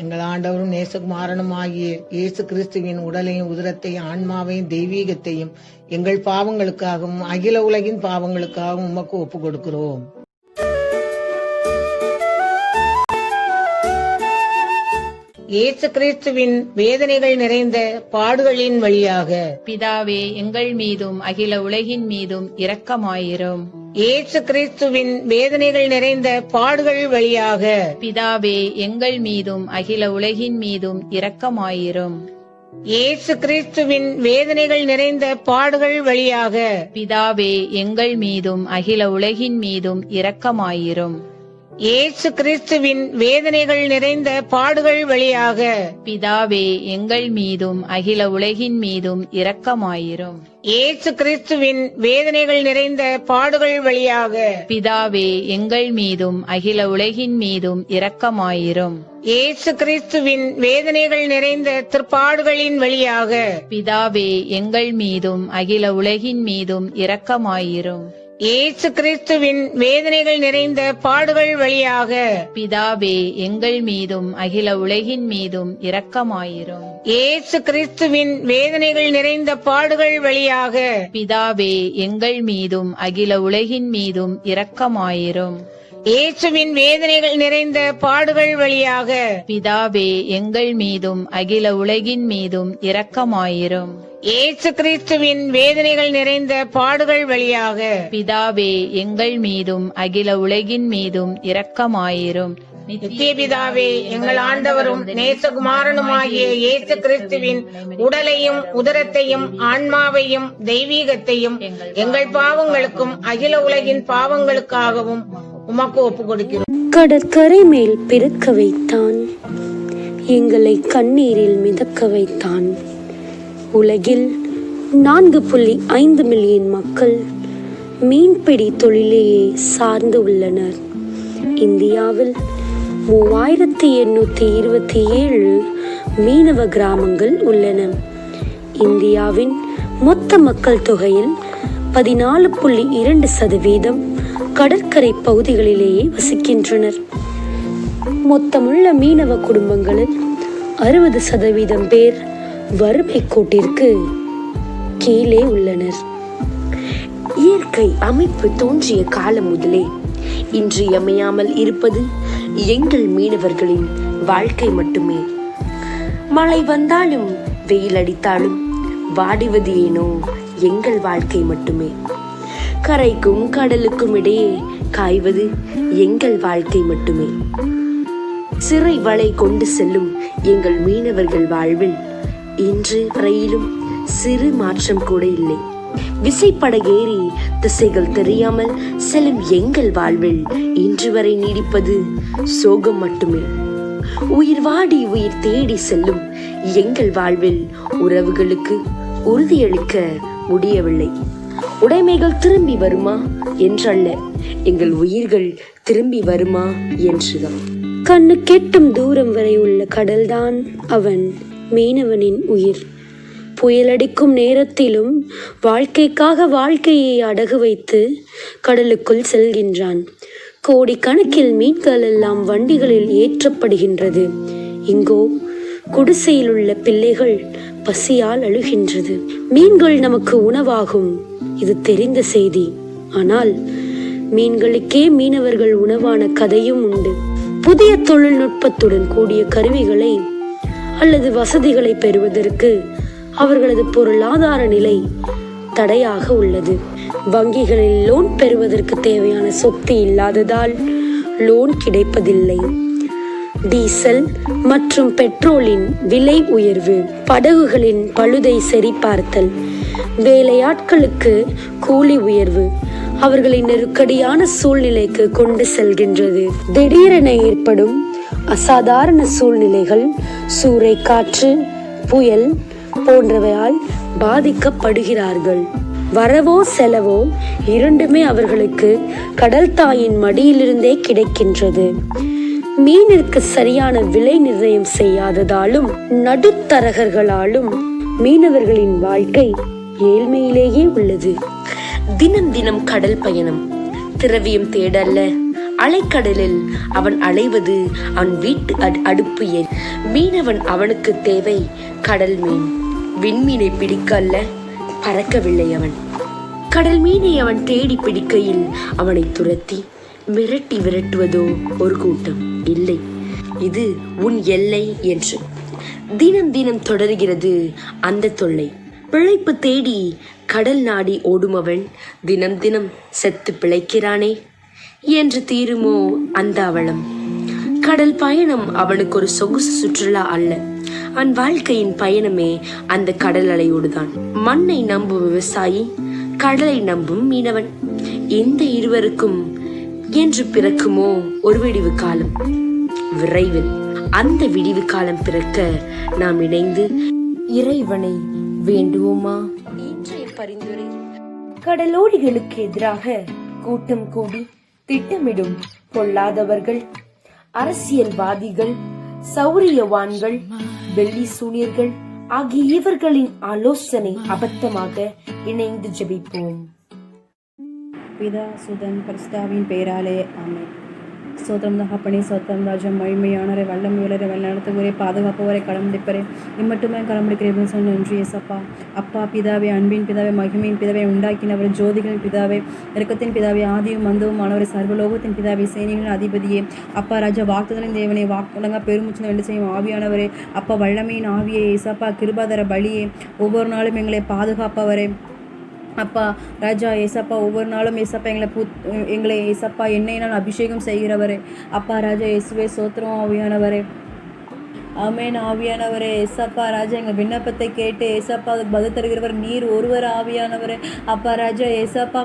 எங்கள் ஆண்டவரும் நேசகுமாரனும் ஆகிய இயேசு கிறிஸ்துவின் உடலையும் உதிரத்தையும் ஆன்மாவையும் தெய்வீகத்தையும் எங்கள் பாவங்களுக்காகவும் அகில உலகின் பாவங்களுக்காகவும் உமக்கு ஒப்புக் கொடுக்கிறோம். இயேசு கிறிஸ்துவின் வேதனைகள் நிறைந்த பாடுகளின் வழியாக பிதாவே எங்கள் மீதும் அகில உலகின் மீதும் இரக்கமாயிரும். இயேசு கிறிஸ்துவின் வேதனைகள் நிறைந்த பாடுகள் வழியாக பிதாவே எங்கள் மீதும் அகில உலகின் மீதும் இரக்கமாயிரும். இயேசு கிறிஸ்துவின் வேதனைகள் நிறைந்த பாடுகள் வழியாக பிதாவே எங்கள் மீதும் அகில உலகின் மீதும் இரக்கமாயிரும். இயேசு கிறிஸ்துவின் வேதனைகள் நிறைந்த பாடுகள் வழியாக பிதாவே எங்கள் மீதும் அகில உலகின் மீதும் இரக்கமாயிரும். இயேசு கிறிஸ்துவின் வேதனைகள் நிறைந்த பாடுகள் வழியாக பிதாவே எங்கள் மீதும் அகில உலகின் மீதும் இரக்கமாயிரும். இயேசு கிறிஸ்துவின் வேதனைகள் நிறைந்த திருப்பாடுகளின் வழியாக பிதாவே எங்கள் மீதும் அகில உலகின் மீதும் இரக்கமாயிரும். இயேசு கிறிஸ்துவின் வேதனைகள் நிறைந்த பாடுகள் வழியாக பிதாவே எங்கள் மீதும் அகில உலகின் மீதும் இரக்கமாயிரும். இயேசு கிறிஸ்துவின் வேதனைகள் நிறைந்த பாடுகள் வழியாக பிதாவே எங்கள் மீதும் அகில உலகின் மீதும் இரக்கமாயிரும். இயேசுவின் வேதனைகள் நிறைந்த பாடுகள் வழியாக பிதாவே எங்கள் மீதும் அகில உலகின் மீதும் இரக்கமாயிரும். இயேசு கிறிஸ்துவின் வேதனைகள் நிறைந்த பாடுகள் வழியாக பிதாவே எங்கள் மீதும் அகில உலகின் மீதும் இரக்கமாயிரும். நித்திய பிதாவே, எங்கள் ஆண்டவரும் நேசகுமாரனுமாகிய இயேசு கிறிஸ்துவின் உடலையும் உதரத்தையும் ஆன்மாவையும் தெய்வீகத்தையும் எங்கள் பாவங்களுக்கும் அகில உலகின் பாவங்களுக்காகவும் உமக்கு ஒப்புக் கொடுக்கிறோம். கடற்கரை மேல் பிறக்க வைத்தான், எங்களை கண்ணீரில் மிதக்க வைத்தான். உலகில் 4.5 மில்லியன் மக்கள் மீன்பிடி தொழிலையே சார்ந்து உள்ளனர். இந்தியாவில் 3827 மீனவ கிராமங்கள் உள்ளன. இந்தியாவின் மொத்த மக்கள் தொகையில் 14.2% கடற்கரை பகுதிகளிலேயே வசிக்கின்றனர். மொத்தமுள்ள மீனவ குடும்பங்களில் 60% பேர் வறுமை கோட்டிற்கு கீழே உள்ளனர். இயற்கை அமைப்பு தோன்றிய காலம் முதலே இன்றியமையாமல் இருப்பது எங்கள் மீனவர்களின் வாழ்க்கை மட்டுமே. மழை வந்தாலும் வெயில் அடித்தாலும் வாடிவது ஏனோ எங்கள் வாழ்க்கை மட்டுமே. கரைக்கும் கடலுக்கும் இடையே காய்வது எங்கள் வாழ்க்கை மட்டுமே. சிறை வலை கொண்டு செல்லும் எங்கள் மீனவர்கள் வாழ்வில் இன்று வரையிலும் சிறு மாற்றம் கூட இல்லை. விசைப்படகேறி திசைகள் தெரியாமல் செல்லும் எங்கள் வாழ்வில் இன்று வரை நீடிப்பது சோகம் மட்டுமே. உயிர் வாடி உயிர் தேடி செல்லும் எங்கள் வாழ்வில் உறவுகளுக்கு உறுதியளிக்க முடியவில்லை. உடைமைகள் திரும்பி வருமா என்றல்ல, எங்கள் உயிர்கள் திரும்பி வருமா என்றுதான். கண்ணு கெட்டும் தூரம் வரை உள்ள கடல்தான் அவன் மீனவனின் உயிர். புயலடிக்கும் நேரத்திலும் வாழ்க்கைக்காக வாழ்க்கையை அடகு வைத்து கடலுக்குள் செல்கின்றான். கோடிக்கணக்கில் மீன்கள் எல்லாம் வண்டிகளில் ஏற்றப்படுகின்றது. இங்கோ குடிசையில் உள்ள பிள்ளைகள் பசியால் அழுகின்றது. மீன்கள் நமக்கு உணவாகும், இது தெரிந்த செய்தி. ஆனால் மீன்களுக்கே மீனவர்கள் உணவான கதையும் உண்டு. புதிய தொழில்நுட்பத்துடன் கூடிய கருவிகளை அல்லது வசதிகளை பெறுவதற்கு அவர்களது பொருளாதார நிலை தடையாக உள்ளது. வங்கிகளில் லோன் பெறுவதற்கு தேவையான சொத்து இல்லாததால் லோன் கிடைப்பதில்லை. டீசல் மற்றும் பெட்ரோலின் விலை உயர்வு, படகுகளின் பழுதை சரிபார்த்தல், வேலையாட்களுக்கு கூலி உயர்வு அவர்களை நெருக்கடியான சூழ்நிலைக்கு கொண்டு செல்கின்றது. திடீரென ஏற்படும் அசாதாரண சூழ்நிலைகள், சூறை காற்று, புயல் போன்றவையால் பாதிக்கப்படுகிறார்கள். வரவோ செலவோ இரண்டுமே அவர்களுக்கு கடல் தாயின் மடியிலிருந்தே கிடைக்கின்றது. மீனிற்கு சரியான விலை நிர்ணயம் செய்யாததாலும் நடுத்தரகர்களாலும் மீனவர்களின் வாழ்க்கை ஏழ்மையிலேயே உள்ளது. தினம் தினம் கடல் பயணம் திரவியம் தேடல்ல, அலைக்கடலில் அவன் அலைவது அவன் வீட்டு அடுப்பு எண். மீனவன் அவனுக்கு தேவை கடல் மீன். விண்மீனை பிடிக்க அல்ல, பறக்கவில்லை அவன். கடல் மீனை அவன் தேடி பிடிக்கையில் அவனை துரத்தி மிரட்டி விரட்டுவதோ ஒரு கூட்டம். இல்லை, இது உன் எல்லை என்று தினம் தினம் தொடர்கிறது அந்த தொல்லை. பிழைப்பு தேடி கடல் நாடி ஓடுமவன் தினம் தினம் செத்து பிழைக்கிறானே என்று தீருமோ அந்த அவலம். கடல் பயணம் அவனுக்கு ஒரு சொகுசு சுற்றுலா அல்ல. அவன் வாழ்க்கையின் பயணமே அந்த கடல் அலையோடுதான். மண்ணை நம்பும் விவசாயி, கடலை நம்பும் மீனவன். இந்த இருவருக்கும் என்று பிறக்குமோ ஒரு விடிவு காலம். விரைவில் அந்த விடிவு காலம் பிறக்க நாம் இணைந்து இறைவனை வேண்டுவோமா? இன்றைய பரிந்துரை: கடலோடிகளுக்கு எதிராக கூட்டம் கூடி திட்டமிடும் பொல்லாதவர்கள், அரசியல்வாதிகள், சௌரியவான்கள், வெள்ளி சூனியர்கள் ஆகிய இவர்களின் ஆலோசனை அபத்தமாக இணைந்து ஜெபிப்போம். பிதா சுதன் பரிசுத்தாவின் பெயராலே ஆமென். சோத்திரம் தகப்பனே, சோத்திரம் ராஜா, மகிமையானவரே, வல்லமையுள்ளவரே, வழிநடத்துவரே, பாதுகாப்பவரே, கடமுடிப்பரே, இம்மட்டுமே கடமுடிக்கிறேன் சொன்ன நன்றி ஏசப்பா. அப்பா பிதாவே, அன்பின் பிதாவே, மகிமையின் பிதாவே, உண்டாக்கினவர், ஜோதிகளின் பிதாவே, இரக்கத்தின் பிதாவே, ஆதியும் மந்தவும் ஆனவரே, சர்வலோகத்தின் பிதாவே, சேனைகளின் அதிபதியே, அப்பா ராஜா, வாக்குதலின் தேவனே, வாக்குலங்க பெருமுச்சு வேண்டு செய்யும் ஆவியானவரே, அப்பா வல்லமையின் ஆவியே, ஏசப்பா கிருபாதர பலியே, ஒவ்வொரு நாளும் எங்களை பாதுகாப்பவரே, அப்பா ராஜா ஏசப்பா, ஒவ்வொரு நாளும் ஏசப்பா எங்களை ஏசப்பா எண்ணெயினால் அபிஷேகம் செய்கிறவரே, அப்பா ராஜா இயேசுவே சோத்திரம் ஆவியானவரே. ஆமென். ஆவியானவரே ஏசப்பா ராஜா, எங்கள் விண்ணப்பத்தை கேட்டு ஏசப்பா அதுக்கு பதில் தருகிறவர் நீர் ஒருவர் ஆவியானவரே. அப்பா ராஜா ஏசப்பா,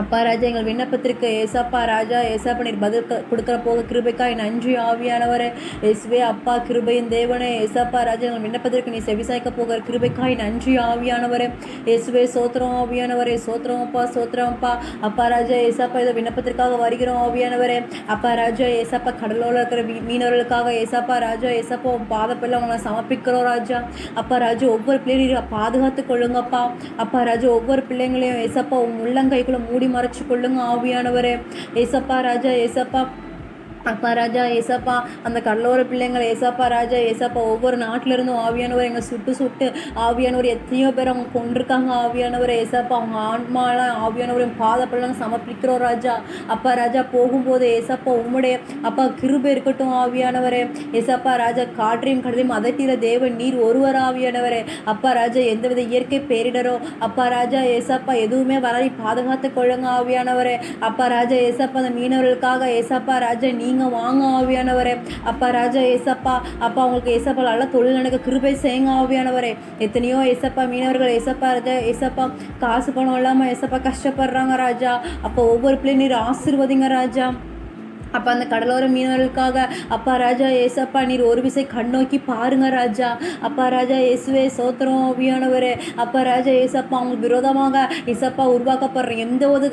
அப்பா ராஜா எங்கள் விண்ணப்பத்திற்கு ஏசப்பா ராஜா ஏசப்பா நீர் பதில் கொடுக்குற போக கிருபைக்காய் நன்றி ஆவியானவரே. இயேசுவே அப்பா கிருபையின் தேவனே ஏசப்பா ராஜா, எங்கள் விண்ணப்பத்திற்கு நீ செவிசாய்க்க போகிற கிருபைக்காய் நன்றி ஆவியானவரே. இயேசுவே சோத்திரம் ஆவியானவரே, சோத்திரம் அப்பா, சோத்திரம் அப்பா. அப்பா ராஜா ஏசப்பா இதை விண்ணப்பத்திற்காக வருகிறோம் ஆவியானவரே. அப்பா ராஜா ஏசப்பா கடலோடு இருக்கிற மீனவர்களுக்காக ஏசப்பா ராஜா ஏசப்பா பாதப்பில் அவங்களை சமர்ப்பிக்கிறோம் ராஜா. அப்பா ராஜா ஒவ்வொரு பிள்ளைகளையும் பாதுகாத்து கொள்ளுங்கப்பா. அப்பா ராஜா ஒவ்வொரு பிள்ளைங்களையும் ஏசப்பா உள்ளங்கைக்குள்ள மூடி மறைச்சு கொள்ளுங்க ஆவியானவரே. ஏசப்பா ராஜா ஏசப்பா, அப்பா ராஜா ஏசப்பா அந்த கடலோர பிள்ளைங்களை ஏசப்பா ராஜா ஏசப்பா ஒவ்வொரு நாட்டிலிருந்தும் ஆவியானவர் எங்களை சுட்டு ஆவியானவர் எத்தனையோ பேர் அவங்க கொண்டிருக்காங்க ஆவியானவர் ஏசப்பா. அவங்க ஆன்மாலாம் ஆவியானவரையும் பாதப்பெல்லாம் சமர்ப்பிக்கிறோம் ராஜா. அப்பா ராஜா போகும்போது ஏசப்பா உம்முடைய அப்பா கிருபை இருக்கட்டும் ஆவியானவரே. ஏசப்பா ராஜா காற்றையும் கடலையும் அதட்டிற தேவன் நீர் ஒருவர் ஆவியானவரே. அப்பா ராஜா எந்தவித இயற்கை பேரிடரோ அப்பா ராஜா ஏசப்பா எதுவுமே வராது பாதுகாத்து கொள்ளுங்க ஆவியானவரே. அப்பா ராஜா ஏசப்பா அந்த மீனவர்களுக்காக ஏசப்பா ராஜா நீங்க வாங்க ஆவியானவரே. அப்பா ராஜா ஏசப்பா, அப்பா உங்களுக்கு ஏசப்பா நல்லா தொழில் நடக்க கிருபை செய்யுங்க ஆவியானவரே. எத்தனையோ ஏசப்பா மீனவர்கள் ஏசப்பா ராஜா ஏசப்பா காசு பணம் இல்லாமல் ஏசப்பா கஷ்டப்படுறாங்க ராஜா. அப்போ ஒவ்வொரு பிள்ளையும் நீர் ஆசீர்வதிங்க ராஜா. அப்போ அந்த கடலோர மீனவர்களுக்காக அப்பா ராஜா ஏசப்பா நீர் ஒரு விசை கண்ணோக்கி பாருங்க ராஜா. அப்பா ராஜா இயேசுவே சோத்திரம் ஆவியானவரே. அப்பா ராஜா ஏசப்பா அவங்களுக்கு விரோதமாக ஏசப்பா உருவாக்கப்படுற எந்த ஒரு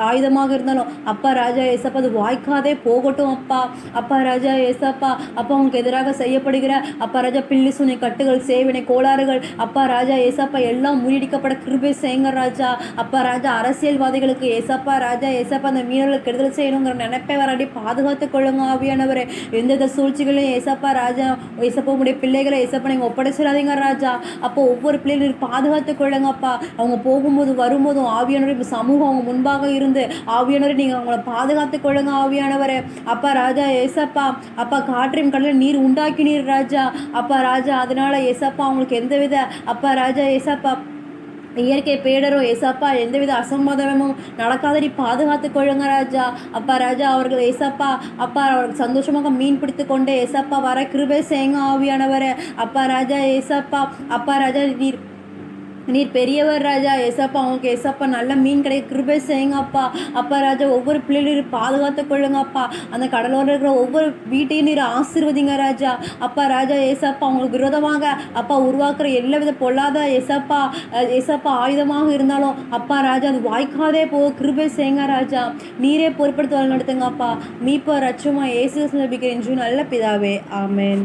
ஆயுதமாக இருந்தாலும் அப்பா ராஜா ஏசப்பா அது வாய்க்காதே போகட்டும் அப்பா. அப்பா ராஜா ஏசப்பா அப்பா அவங்களுக்கு எதிராக செய்யப்படுகிற அப்பா ராஜா பில்லி சுனை கட்டுகள் சேவினை கோளாறுகள் அப்பா ராஜா ஏசப்பா எல்லாம் முறியடிக்கப்பட கிருபை செய்யுங்க ராஜா. அப்பா ராஜா அரசியல்வாதிகளுக்கு ஏசப்பா ராஜா ஏசப்பா அந்த மீனவர்களுக்கு கெடுதல் செய்யணுங்கிற நினைப்பே வராடி பாதுகாத்து கொள்ளுங்க ஆவியானவரே. எந்தெந்த சூழ்ச்சிகளையும் ஏசப்பா ராஜா ஏசப்பா உடைய பிள்ளைகளை ஏசப்பா நீங்கள் ஒப்படைச்சிடாதீங்க ராஜா. அப்போ ஒவ்வொரு பிள்ளைகளையும் பாதுகாத்து கொள்ளுங்கப்பா. அவங்க போகும்போது வரும்போதும் ஆவியானவரே சமூகம் அவங்க முன்பாக இருந்து ஆவியானவரே நீங்கள் அவங்கள பாதுகாத்து கொள்ளுங்க ஆவியானவரே. அப்பா ராஜா ஏசப்பா அப்பா காற்றின் கடலில் நீர் உண்டாக்கினீர் ராஜா. அப்பா ராஜா அதனால ஏசப்பா அவங்களுக்கு எந்தவித அப்பா ராஜா ஏசப்பா இயற்கை பேடரோ ஏசப்பா எந்தவித அசம்பாதமும் நடக்காதடி பாதுகாத்து கொள்ளுங்க ராஜா. அப்பா ராஜா அவர்கள் ஏசப்பா அப்பா அவர்கள் சந்தோஷமாக மீன் பிடித்து கொண்டே ஏசப்பா வர கிருபை செய்யுங்க ஆவியானவரே. அப்பா ராஜா ஏசப்பா அப்பா ராஜா நீர் பெரியவர் ராஜா ஏசப்பா. அவங்களுக்கு ஏசப்பா நல்ல மீன் கிடைக்க கிருபை செய்யுங்கப்பா. அப்பா ராஜா ஒவ்வொரு பிள்ளைகளையும் பாதுகாத்து கொள்ளுங்கப்பா. அந்த கடலோடு இருக்கிற ஒவ்வொரு வீட்டையும் நீர் ஆசீர்வதிங்க ராஜா. அப்பா ராஜா ஏசப்பா அவங்களுக்கு விரோதமாக அப்பா உருவாக்குற எல்லா வித பொல்லாத ஏசப்பா ஏசப்பா ஆயுதமாக இருந்தாலும் அப்பா ராஜா அது வாய்க்காதே போக கிருபை செய்யுங்க ராஜா. நீரே பொறுப்படுத்த நடத்துங்கப்பா. மீட்பர் ரட்சமா இயேசு நபிக்கிறேன் நல்ல பிதாவே, ஆமென்.